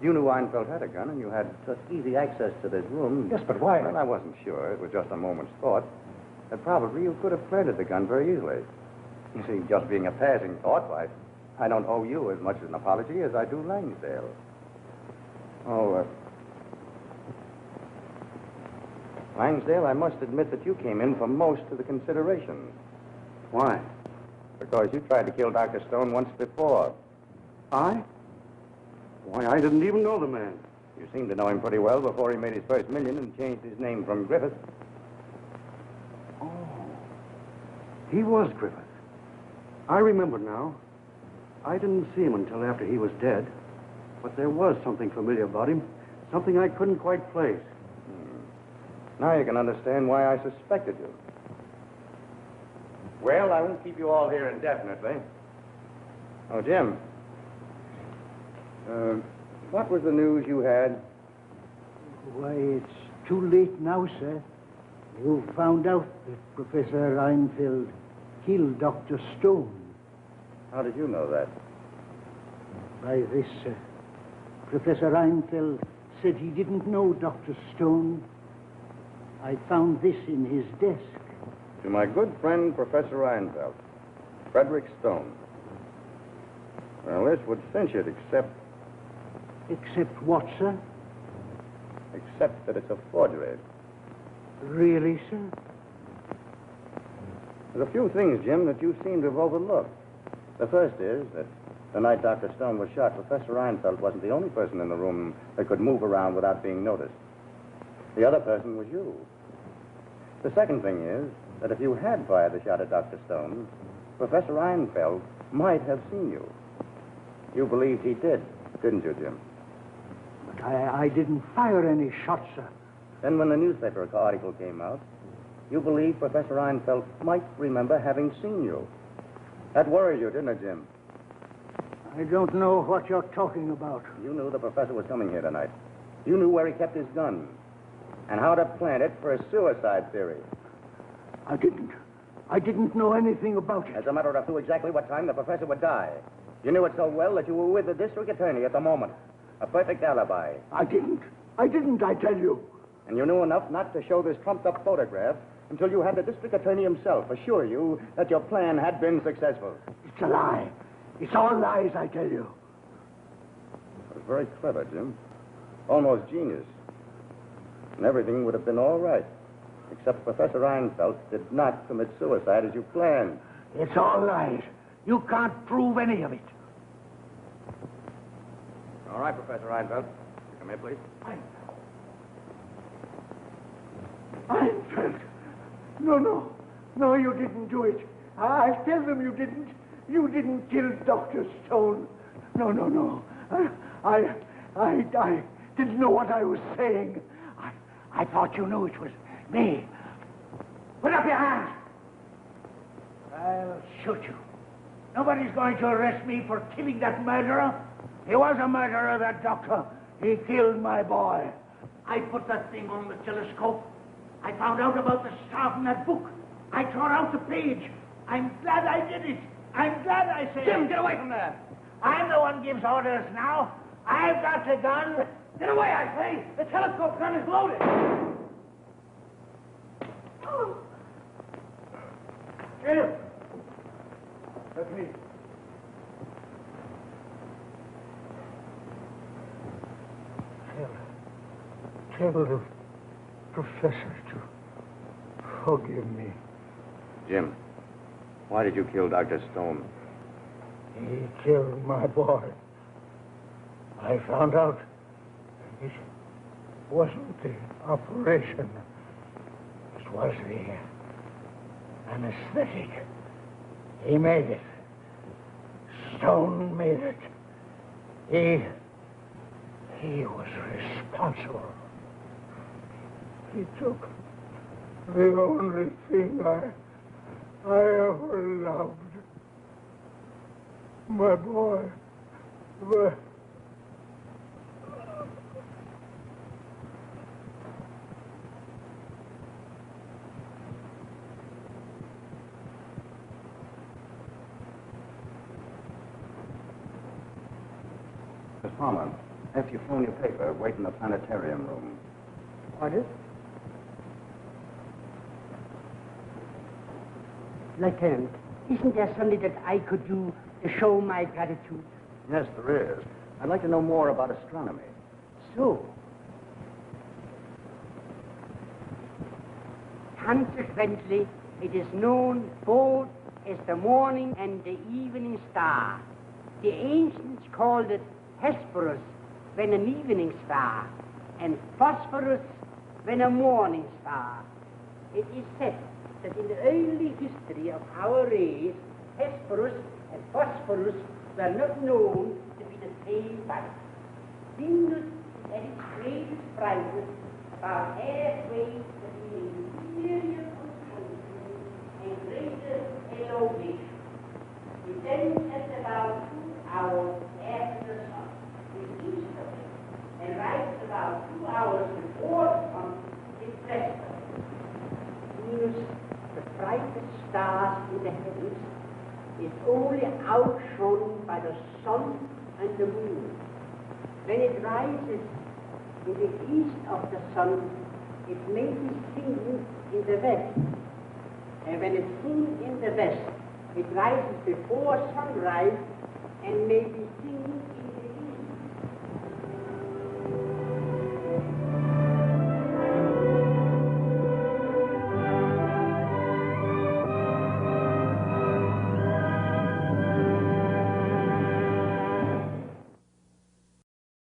You knew Einfeldt had a gun, and you had such easy access to this room. Yes, but why? Well, I wasn't sure. It was just a moment's thought. That probably you could have planted the gun very easily. You see, just being a passing thought, why, I don't owe you as much as an apology as I do Langsdale. Oh, Langsdale, I must admit that you came in for most of the consideration. Why? Because you tried to kill Dr. Stone once before. I? Why, I didn't even know the man. You seemed to know him pretty well before he made his first million and changed his name from Griffith. Oh. He was Griffith. I remember now. I didn't see him until after he was dead. But there was something familiar about him. Something I couldn't quite place. Now you can understand why I suspected you. Well, I won't keep you all here indefinitely. Oh, Jim. What was the news you had? Why, it's too late now, sir. You found out that Professor Reinfeldt killed Dr. Stone. How did you know that? By this, sir. Professor Reinfeldt said he didn't know Dr. Stone. I found this in his desk. To my good friend, Professor Reinfeldt, Frederick Stone. Well, this would cinch it, except Except what, sir? except that it's a forgery. Really, sir? There's a few things, Jim, that you seem to have overlooked. The first is that the night Dr. Stone was shot, Professor Reinfeldt wasn't the only person in the room that could move around without being noticed. The other person was you. The second thing is that if you had fired the shot at Dr. Stone, Professor Reinfeldt might have seen you. You believed he did, didn't you, Jim? But I didn't fire any shots, sir. Then when the newspaper article came out, you believed Professor Reinfeldt might remember having seen you. That worried you, didn't it, Jim? I don't know what you're talking about. You knew the professor was coming here tonight. You knew where he kept his gun and how to plant it for a suicide theory. I didn't. I didn't know anything about it. As a matter of fact, knew exactly what time the professor would die. You knew it so well that you were with the district attorney at the moment. A perfect alibi. I didn't, I tell you. And you knew enough not to show this trumped-up photograph until you had the district attorney himself assure you that your plan had been successful. It's a lie. It's all lies, I tell you. It was very clever, Jim. Almost genius. And everything would have been all right. Except Professor Einfeld did not commit suicide as you planned. It's all lies. You can't prove any of it. All right, Professor Einfeld. Come here, please. Einfeld. No, you didn't do it. I'll tell them you didn't. You didn't kill Dr. Stone. No. I didn't know what I was saying. I thought you knew it was me. Put up your hands. I'll shoot you. Nobody's going to arrest me for killing that murderer. He was a murderer, that doctor. He killed my boy. I put that thing on the telescope. I found out about the star from that book. I tore out the page. I'm glad I did it. I'm glad I said Jim, it. get away from there. I'm the one gives orders now. I've got the gun. Get away, I say. The telescope gun is loaded. Jim. That's me. Tell the professor to forgive me. Jim, why did you kill Dr. Stone? He killed my boy. I found out it wasn't the operation. It was the anesthetic. He made it. Stone made it. He was responsible. He took the only thing I ever loved. My boy. Miss Palmer, after you phone your paper, wait in the planetarium room. Orders? Lieutenant, isn't there something that I could do to show my gratitude? Yes, there is. I'd like to know more about astronomy. So, consequently, it is known both as the morning and the evening star. The ancients called it Hesperus when an evening star, and Phosphorus when a morning star. It is said that in the early history of our race, Hesperus and Phosphorus were not known to be the same body. Venus is at its greatest brightness about halfway between the interior constellation and greater elongation. It then sets about 2 hours after the sun is east of it, and rises about 2 hours before the sun is west of it. Venus, the brightest stars in the heavens, is only outshone by the sun and the moon. When it rises in the east of the sun, it may be seen in the west. And when it's seen in the west, it rises before sunrise and may be